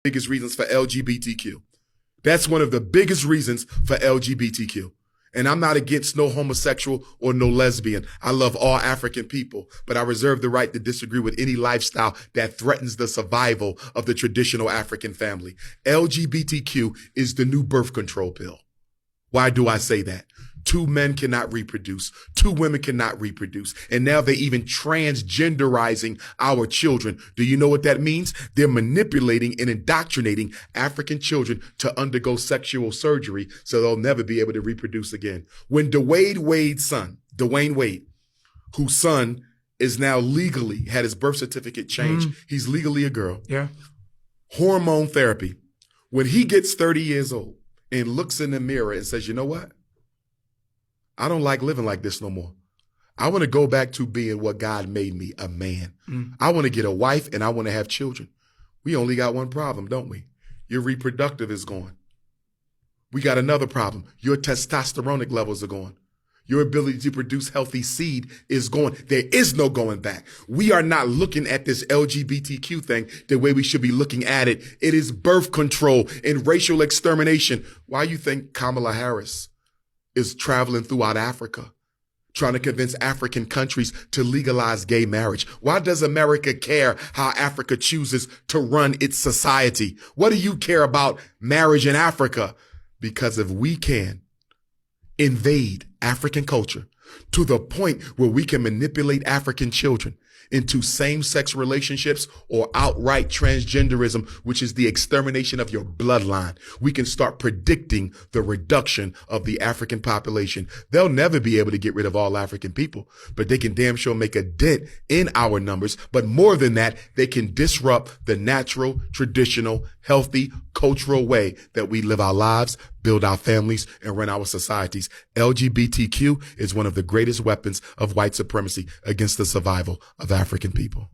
Biggest reasons for LGBTQ. That's one of the biggest reasons for LGBTQ. And I'm not against no homosexual or no lesbian. I love all African people, but I reserve the right to disagree with any lifestyle that threatens the survival of the traditional African family. LGBTQ is the new birth control pill. Why do I say that? 2 men cannot reproduce. 2 women cannot reproduce. And now they're even transgenderizing our children. Do you know what that means? They're manipulating and indoctrinating African children to undergo sexual surgery so they'll never be able to reproduce again. When Dwayne Wade, whose son is now legally had his birth certificate changed, he's legally a girl. Yeah. Hormone therapy. When he gets 30 years old and looks in the mirror and says, you know what? I don't like living like this no more. I want to go back to being what God made me, a man. I want to get a wife and I want to have children. We only got one problem, don't we? Your reproductive is gone. We got another problem. Your testosteronic levels are gone. Your ability to produce healthy seed is gone. There is no going back. We are not looking at this LGBTQ thing the way we should be looking at it. It is birth control and racial extermination. Why you think Kamala Harris is traveling throughout Africa, trying to convince African countries to legalize gay marriage? Why does America care how Africa chooses to run its society? What do you care about marriage in Africa? Because if we can invade African culture to the point where we can manipulate African children into same-sex relationships or outright transgenderism, which is the extermination of your bloodline, we can start predicting the reduction of the African population. They'll never be able to get rid of all African people, but they can damn sure make a dent in our numbers. But more than that, they can disrupt the natural, traditional, healthy, cultural way that we live our lives, build our families, and run our societies. LGBTQ is one of the greatest weapons of white supremacy against the survival of African people.